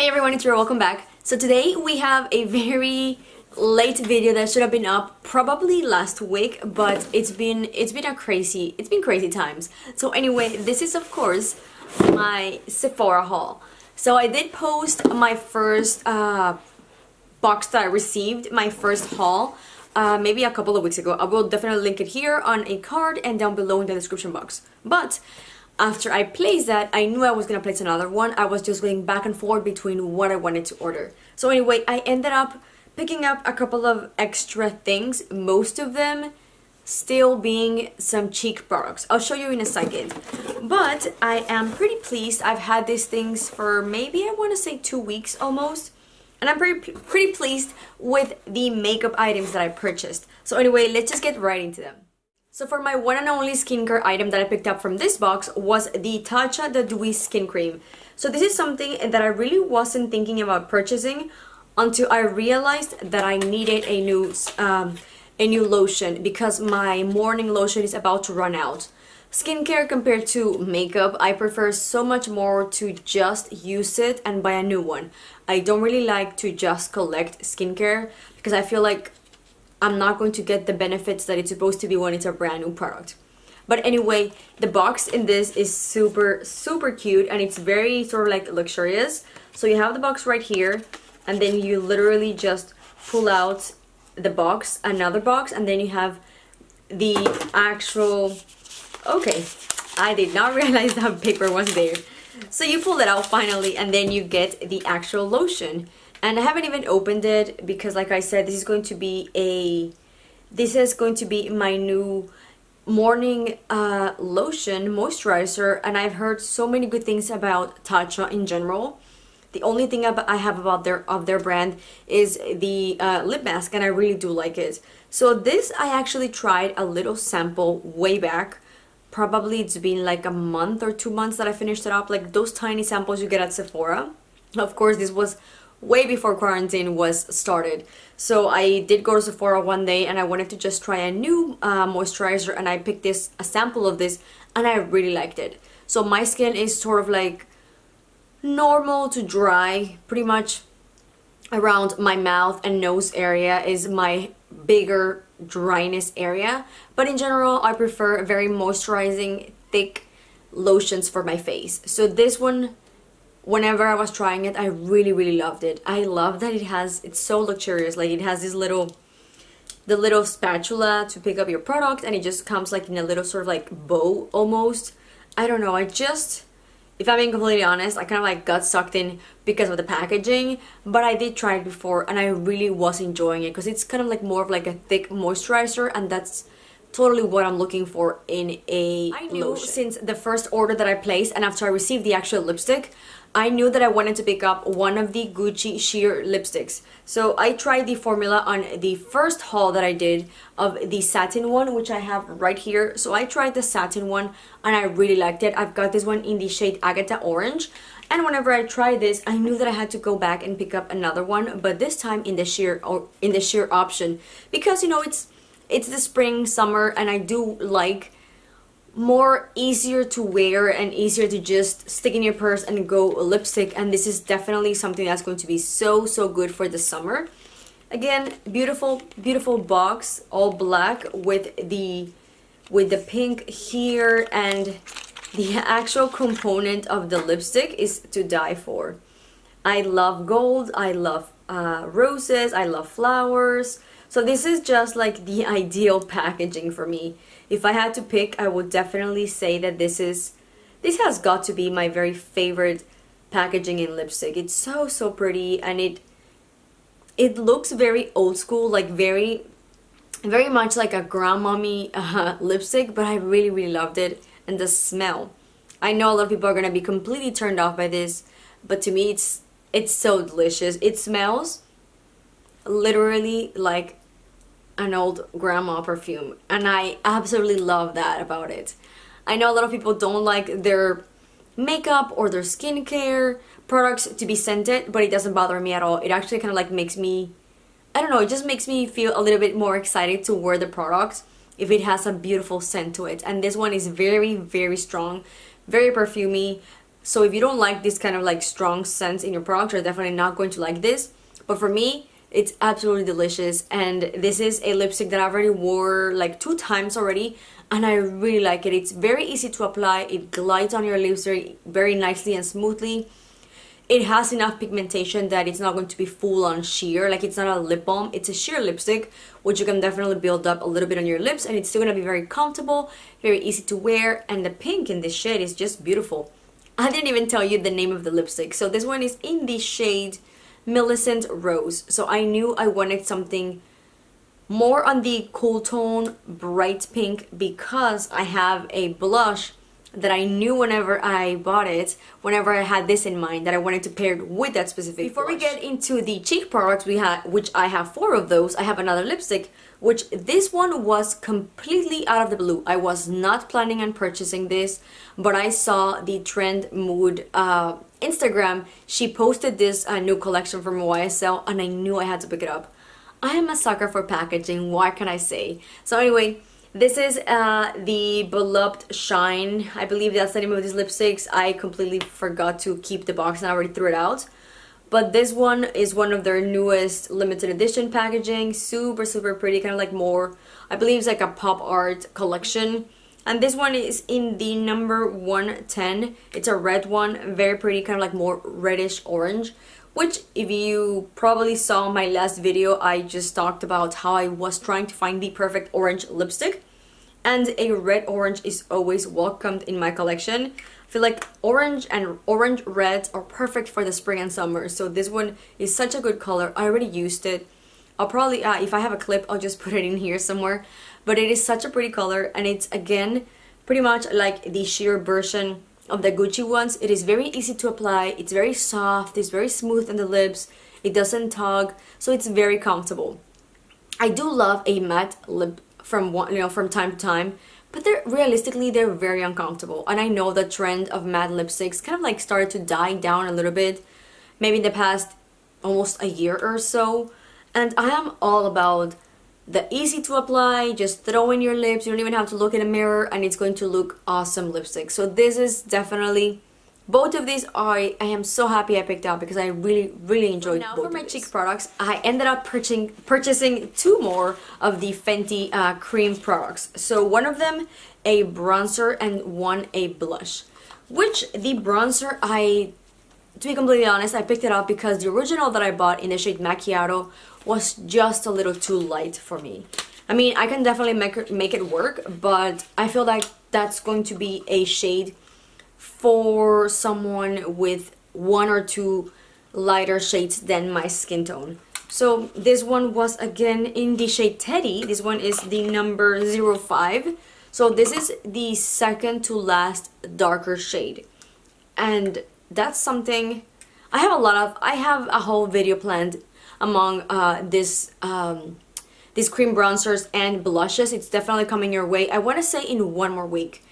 Hey everyone, it's Rita, welcome back. So today we have a very late video that should have been up probably last week, but it's been crazy times. So anyway, this is of course my Sephora haul. So I did post my first box that I received, my first haul, maybe a couple of weeks ago. I will definitely link it here on a card and down below in the description box. But after I placed that, I knew I was gonna place another one. I was just going back and forth between what I wanted to order. So anyway, I ended up picking up a couple of extra things, most of them still being some cheek products. I'll show you in a second. But I am pretty pleased. I've had these things for maybe, I want to say 2 weeks almost. And I'm pretty pleased with the makeup items that I purchased. So anyway, let's just get right into them. So for my one and only skincare item that I picked up from this box was the TATCHA the Dewy Skin Cream. So this is something that I really wasn't thinking about purchasing until I realized that I needed a new lotion because my morning lotion is about to run out. Skincare compared to makeup, I prefer so much more to just use it and buy a new one. I don't really like to just collect skincare because I feel like I'm not going to get the benefits that it's supposed to be when it's a brand new product. But anyway, the box in this is super cute and it's very sort of like luxurious. So you have the box right here and then you literally just pull out the box, another box, and then you have the actual... Okay, I did not realize that paper was there. So you pull it out finally and then you get the actual lotion. And I haven't even opened it because, like I said, this is going to be my new morning lotion moisturizer, and I've heard so many good things about TATCHA in general. The only thing I have about their brand is the lip mask, and I really do like it. So this I actually tried a little sample way back. Probably it's been like a month or 2 months that I finished it up, like those tiny samples you get at Sephora. Of course, this was way before quarantine was started. So I did go to Sephora one day and I wanted to just try a new moisturizer, and I picked a sample of this and I really liked it. So my skin is sort of like normal to dry, pretty much around my mouth and nose area is my bigger dryness area. But in general, I prefer very moisturizing, thick lotions for my face. So this one, whenever I was trying it, I really loved it. I love that it's so luxurious. Like it has this the little spatula to pick up your product, and it just comes like in a little sort of like bow almost. I don't know, if I'm being completely honest, I kind of like got sucked in because of the packaging, but I did try it before and I really was enjoying it because it's kind of like more of like a thick moisturizer, and that's totally what I'm looking for in a lotion. Since the first order that I placed and after I received the actual lipstick, I knew that I wanted to pick up one of the Gucci sheer lipsticks. So I tried the formula on the first haul that I did of the satin one, which I have right here. So I tried the satin one and I really liked it. I've got this one in the shade Agata Orange. And whenever I tried this, I knew that I had to go back and pick up another one, but this time in the sheer option, because you know it's the spring, summer, and I do like more easier to wear and easier to just stick in your purse and go lipstick, and this is definitely something that's going to be so good for the summer. Again, beautiful box, all black with the pink here, and the actual component of the lipstick is to die for. I love gold, I love roses, I love flowers. So this is just like the ideal packaging for me. If I had to pick, I would definitely say that this has got to be my very favorite packaging in lipstick. It's so pretty, and it looks very old school, like very much like a grandmommy lipstick, but I really loved it. And the smell. I know a lot of people are gonna be completely turned off by this, but to me it's so delicious. It smells literally like an old grandma perfume, and I absolutely love that about it. I know a lot of people don't like their makeup or their skincare products to be scented, but it doesn't bother me at all. It actually kind of like makes me, I don't know, it just makes me feel a little bit more excited to wear the product if it has a beautiful scent to it. And this one is very strong, very perfumey, So if you don't like this kind of like strong scents in your product, you're definitely not going to like this. But for me, it's absolutely delicious, and this is a lipstick that I already wore like 2 times already, and I really like it. It's very easy to apply. It glides on your lips very nicely and smoothly. It has enough pigmentation that it's not going to be full on sheer, like it's not a lip balm, it's a sheer lipstick, which you can definitely build up a little bit on your lips, and it's still going to be very comfortable, very easy to wear, and the pink in this shade is just beautiful. I didn't even tell you the name of the lipstick. So this one is in the shade Millicent Rose. So I knew I wanted something more on the cool tone, bright pink, because I have a blush that I knew whenever I bought it, whenever I had this in mind, that I wanted to pair it with that specific Before blush. We get into the cheek products, which I have 4 of those, I have another lipstick, which this one was completely out of the blue. I was not planning on purchasing this, but I saw the Trend Mood Instagram. She posted this new collection from YSL, and I knew I had to pick it up. I am a sucker for packaging, what can I say? So anyway, this is the Volupte Shine. I believe that's the name of these lipsticks. I completely forgot to keep the box and I already threw it out. But this one is one of their newest limited edition packaging. Super, super pretty, kind of like more, I believe it's like a pop art collection. And this one is in the number 110. It's a red one, very pretty, kind of like more reddish orange. Which, if you probably saw my last video, I just talked about how I was trying to find the perfect orange lipstick. And a red orange is always welcomed in my collection. I feel like orange and orange reds are perfect for the spring and summer. So this one is such a good color. I already used it. I'll probably, if I have a clip, I'll just put it in here somewhere. But it is such a pretty color, and it's again pretty much like the sheer version of the Gucci ones. It is very easy to apply. It's very soft. It's very smooth on the lips. It doesn't tug, so it's very comfortable. I do love a matte lip from time to time, but realistically they're very uncomfortable. And I know the trend of matte lipsticks kind of like started to die down a little bit, maybe in the past almost a year or so. And I am all about the easy to apply, just throw in your lips, you don't even have to look in a mirror, and it's going to look awesome lipstick. So this is definitely, both of these I am so happy I picked up, because I really enjoyed both. Now for my cheek products, I ended up purchasing 2 more of the Fenty cream products. So one of them a bronzer and one a blush, which the bronzer, to be completely honest, I picked it up because the original that I bought in the shade Macchiato was just a little too light for me. I mean, I can definitely make it work, but I feel like that's going to be a shade for someone with 1 or 2 lighter shades than my skin tone. So this one was again in the shade Teddy. This one is the number 05. So this is the second to last darker shade. And that's something I have a whole video planned among these cream bronzers and blushes. It's definitely coming your way. I want to say in 1 more week.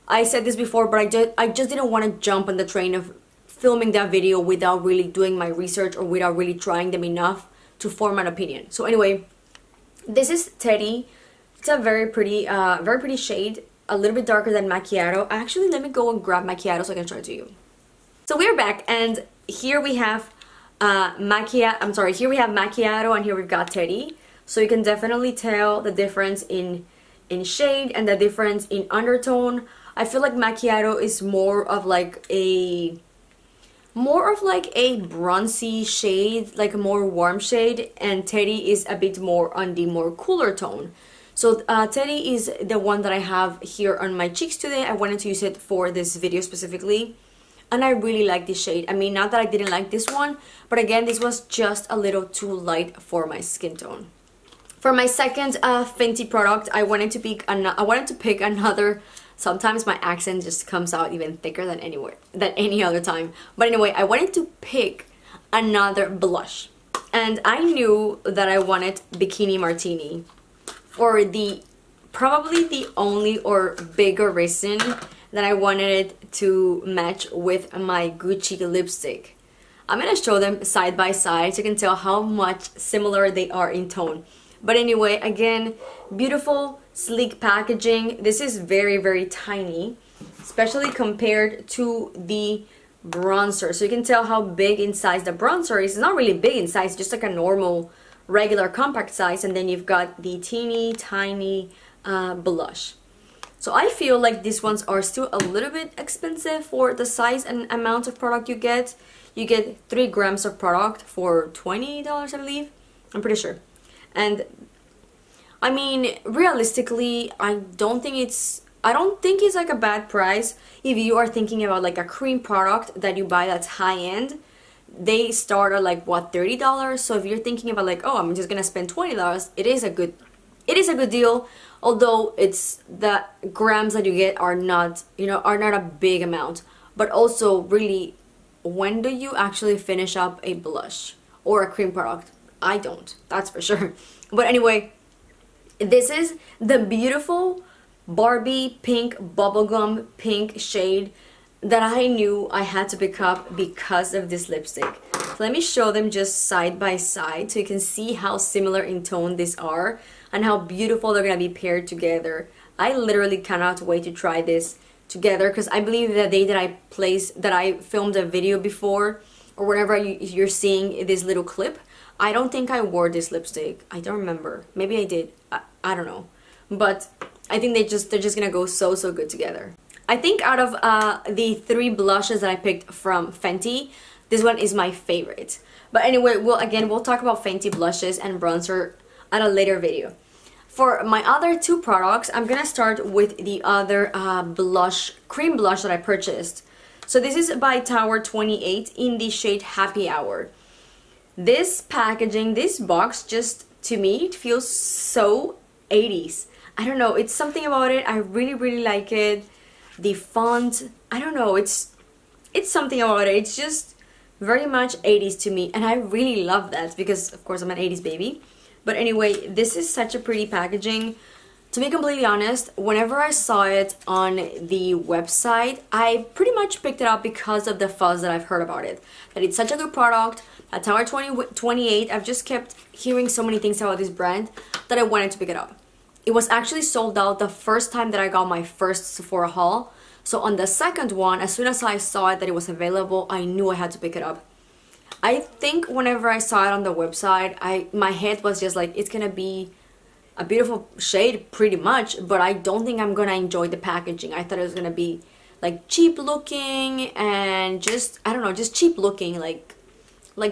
I said this before, but I just didn't want to jump on the train of filming that video without really doing my research or without really trying them enough to form an opinion. So anyway, this is Teddy. It's a very pretty shade, a little bit darker than Macchiato. Actually, let me go and grab Macchiato so I can show it to you. So we're back, and here we have here we have Macchiato, and here we've got Teddy. So you can definitely tell the difference in shade and the difference in undertone. I feel like Macchiato is more of like a bronzy shade, like a more warm shade, and Teddy is a bit more on the more cooler tone. So Teddy is the one that I have here on my cheeks today. I wanted to use it for this video specifically. And I really like this shade. I mean, not that I didn't like this one, but again, this was just a little too light for my skin tone. For my second Fenty product, I wanted to pick another. Sometimes my accent just comes out even thicker than any other time. But anyway, I wanted to pick another blush, and I knew that I wanted Bikini Martini for probably the only or bigger reason that I wanted it to match with my Gucci lipstick. I'm gonna show them side by side so you can tell how much similar they are in tone. But anyway, again, beautiful, sleek packaging. This is very, very tiny. especially compared to the bronzer. So you can tell how big in size the bronzer is. It's not really big in size, just like a normal regular compact size, and then you've got the teeny tiny blush. So I feel like these ones are still a little bit expensive for the size and amount of product you get. You get 3 grams of product for $20, I believe. I'm pretty sure. And I mean, realistically, I don't think it's like a bad price if you are thinking about like a cream product that you buy that's high end. They start at like what, $30. So if you're thinking about like, oh, I'm just gonna spend $20, it is a good deal. Although it's the grams that you get are not, you know, are not a big amount. But also, really, when do you actually finish up a blush or a cream product? I don't, that's for sure. But anyway, this is the beautiful Barbie pink bubblegum pink shade that I knew I had to pick up because of this lipstick. So let me show them just side by side so you can see how similar in tone these are and how beautiful they're gonna be paired together. I literally cannot wait to try this together because I believe the day that I filmed a video before, or whenever you're seeing this little clip, I don't think I wore this lipstick. I don't remember. Maybe I did. I don't know. But I think they're just gonna go so good together. I think out of the 3 blushes that I picked from Fenty, this one is my favorite. But anyway, we'll talk about Fenty blushes and bronzer at a later video. For my other 2 products, I'm gonna start with the other cream blush that I purchased. So this is by Tower 28 in the shade Happy Hour. This packaging, this box, just to me, it feels so 80s. I don't know, it's something about it. I really like it. The font, I don't know, it's something about it. It's just very much 80s to me, and I really love that because of course I'm an 80s baby. But anyway, this is such a pretty packaging. To be completely honest, whenever I saw it on the website, I pretty much picked it up because of the fuzz that I've heard about it. That it's such a good product. At Tower 28, I've just kept hearing so many things about this brand that I wanted to pick it up. It was actually sold out the first time that I got my first Sephora haul. So on the second one, as soon as I saw it that it was available, I knew I had to pick it up. I think whenever I saw it on the website, my head was just like, it's gonna be a beautiful shade pretty much, but I don't think I'm gonna enjoy the packaging. I thought it was gonna be like cheap looking and just, I don't know, just cheap looking, like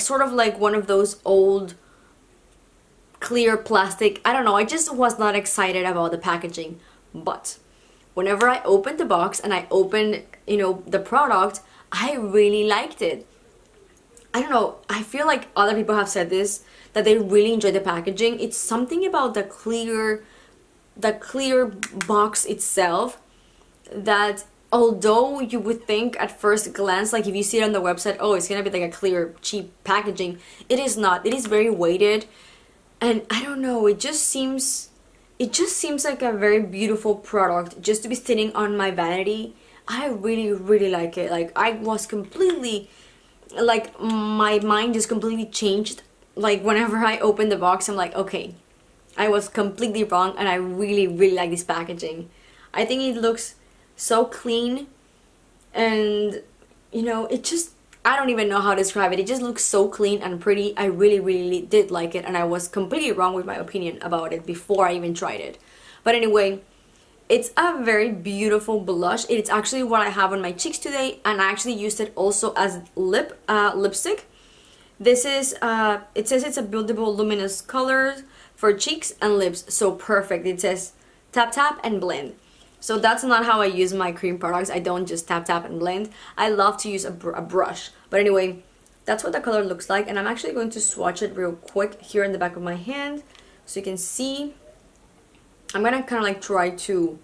sort of like one of those old clear plastic. I don't know, I just was not excited about the packaging. But whenever I opened the box and I opened, you know, the product, I really liked it. I don't know, I feel like other people have said this, that they really enjoy the packaging. It's something about the clear box itself that, although you would think at first glance, like if you see it on the website, oh, it's gonna be like a clear cheap packaging, it is not. It is very weighted, and I don't know, it just seems like a very beautiful product just to be sitting on my vanity. I really like it. Like, I was completely, like, my mind just completely changed. Like, whenever I opened the box, I'm like, okay, I was completely wrong, and I really like this packaging. I think it looks so clean, and, you know, it just, I don't even know how to describe it. It just looks so clean and pretty. I really did like it, and I was completely wrong with my opinion about it before I even tried it. But anyway, it's a very beautiful blush. It's actually what I have on my cheeks today, and I actually used it also as lipstick. This is, it says it's a buildable luminous color for cheeks and lips, so perfect. It says tap tap and blend. So that's not how I use my cream products. I don't just tap tap and blend. I love to use a brush. But anyway, that's what the color looks like, and I'm actually going to swatch it real quick here in the back of my hand so you can see. I'm gonna kind of like try to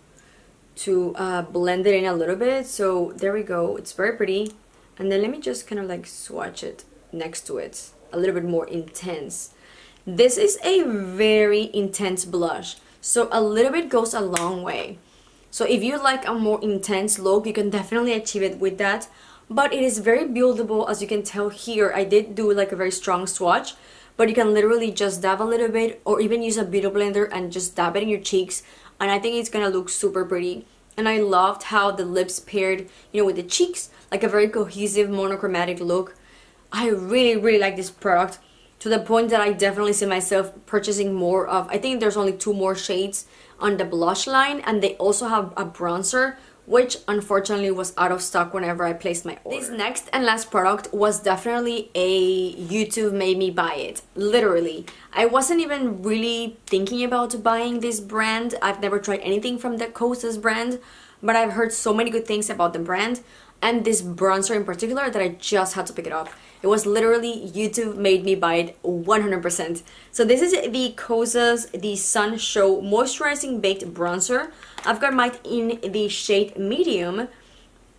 blend it in a little bit. So there we go, it's very pretty. And then let me just kind of like swatch it next to it, a little bit more intense. This is a very intense blush, so a little bit goes a long way. So if you like a more intense look, you can definitely achieve it with that. But it is very buildable, as you can tell here. I did do like a very strong swatch, but you can literally just dab a little bit, or even use a beauty blender and just dab it in your cheeks, and I think it's gonna look super pretty. and I loved how the lips paired, you know, with the cheeks, like a very cohesive monochromatic look. I really like this product, to the point that I definitely see myself purchasing more of. I think there's only 2 more shades on the blush line, and they also have a bronzer, which unfortunately was out of stock whenever I placed my order. This next and last product was definitely a YouTube made me buy it. Literally. I wasn't even really thinking about buying this brand. I've never tried anything from the KOSAS brand, but I've heard so many good things about the brand and this bronzer in particular that I just had to pick it up. It was literally YouTube made me buy it 100%. So this is the KOSAS The Sun Show Moisturizing Baked Bronzer. I've got mine in the shade medium,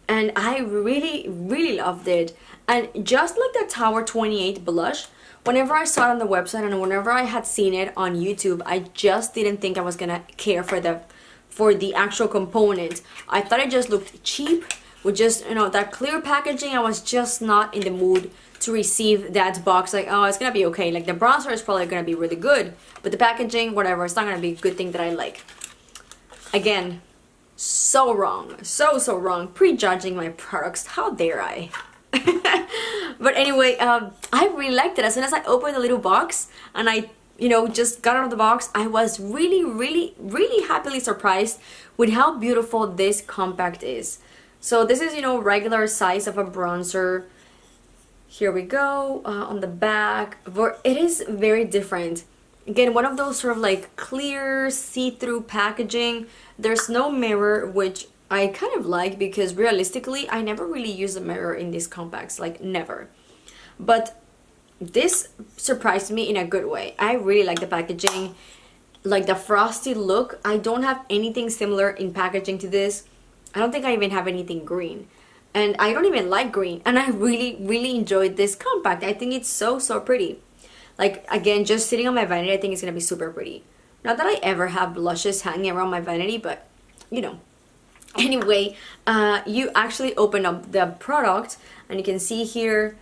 and I really loved it. And just like the Tower 28 blush, whenever I saw it on the website and whenever I had seen it on YouTube, I just didn't think I was gonna care for the actual component. I thought it just looked cheap with just, you know, that clear packaging. I was just not in the mood to receive that box like, oh, it's gonna be okay. Like, the bronzer is probably gonna be really good, but the packaging, whatever, it's not gonna be a good thing that I like. Again, so wrong. So wrong. Prejudging my products. How dare I? But anyway, I really liked it. As soon as I opened the little box and I, you know, just got out of the box, I was really happily surprised with how beautiful this compact is. So this is, you know, regular size of a bronzer. Here we go, on the back. It is very different. Again, one of those sort of like clear, see-through packaging. There's no mirror, which I kind of like, because realistically, I never really use a mirror in these compacts, like never. But this surprised me in a good way. I really like the packaging, like the frosty look. I don't have anything similar in packaging to this. I don't think I even have anything green. And I don't even like green, and I really enjoyed this compact. I think it's so pretty. Like, again, just sitting on my vanity, I think it's gonna be super pretty. Not that I ever have blushes hanging around my vanity, but you know. Anyway, you actually open up the product and you can see here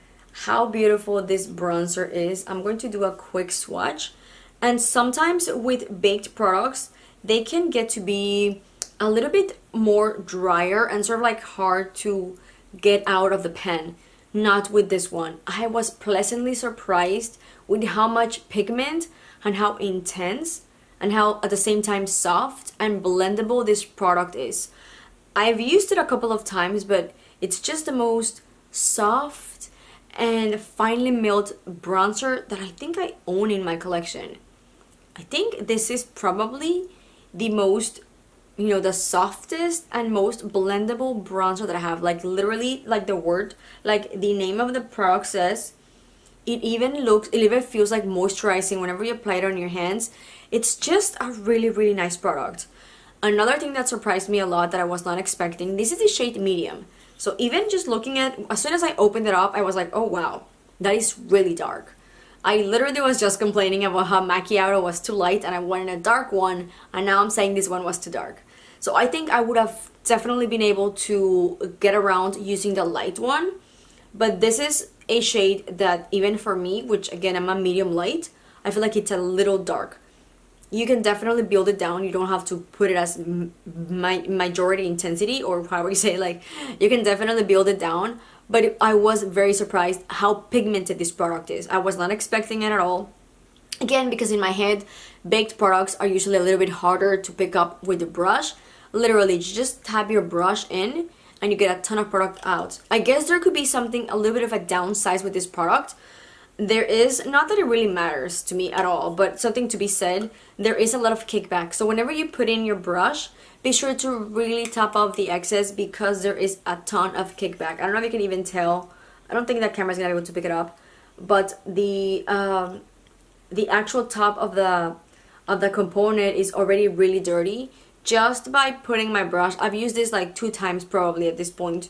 how beautiful this bronzer is. I'm going to do a quick swatch. And sometimes with baked products, they can get to be a little bit more drier and sort of like hard to get out of the pen. Not with this one. I was pleasantly surprised with how much pigment and how intense and how at the same time soft and blendable this product is. I've used it a couple of times, but it's just the most soft and finely milled bronzer that I think I own in my collection. I think this is probably the most, you know, the softest and most blendable bronzer that I have. Like, literally, like the word, like the name of the product says, it even feels like moisturizing whenever you apply it on your hands. It's just a really nice product. Another thing that surprised me a lot that I was not expecting, this is the shade medium. So even just looking at, as soon as I opened it up, I was like, oh wow, that is really dark. I literally was just complaining about how macchiato was too light and I wanted a dark one, and now I'm saying this one was too dark. So I think I would have definitely been able to get around using the light one, but this is a shade that even for me, which again I'm a medium light, I feel like it's a little dark. You can definitely build it down. You don't have to put it as majority intensity, or however you say it. Like, you can definitely build it down, but I was very surprised how pigmented this product is. I was not expecting it at all. Again, because in my head, baked products are usually a little bit harder to pick up with the brush. Literally, you just tap your brush in and you get a ton of product out. I guess there could be something, a little bit of a downside with this product. There is, not that it really matters to me at all, but something to be said, there is a lot of kickback. So whenever you put in your brush, be sure to really tap off the excess, because there is a ton of kickback. I don't know if you can even tell. I don't think that camera's gonna be able to pick it up, but the actual top of the component is already really dirty just by putting my brush. I've used this like 2 times probably at this point,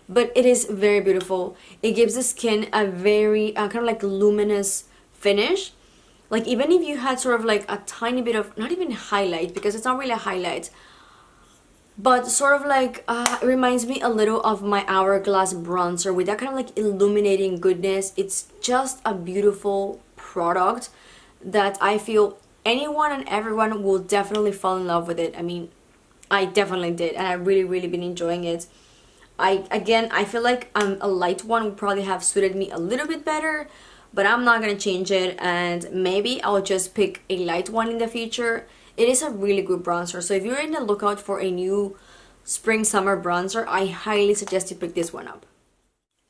but it is very beautiful. It gives the skin a very kind of like luminous finish. Like, even if you had sort of like a tiny bit of, not even highlight, because it's not really a highlight, but sort of like it reminds me a little of my Hourglass bronzer with that kind of like illuminating goodness. It's just a beautiful product that I feel anyone and everyone will definitely fall in love with it. I mean, I definitely did, and I really been enjoying it. I feel like a light one would probably have suited me a little bit better, but I'm not gonna change it, and maybe I'll just pick a light one in the future. It is a really good bronzer, so if you're in the lookout for a new spring summer bronzer, I highly suggest you pick this one up.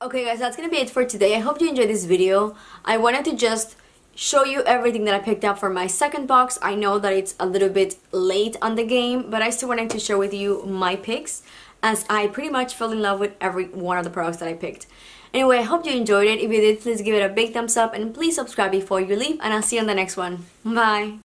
Okay guys, that's gonna be it for today. I hope you enjoyed this video. I wanted to just show you everything that I picked up for my second box. I know that it's a little bit late on the game, but I still wanted to share with you my picks, as I pretty much fell in love with every one of the products that I picked. Anyway, I hope you enjoyed it. If you did, please give it a big thumbs up and please subscribe before you leave, and I'll see you on the next one. Bye!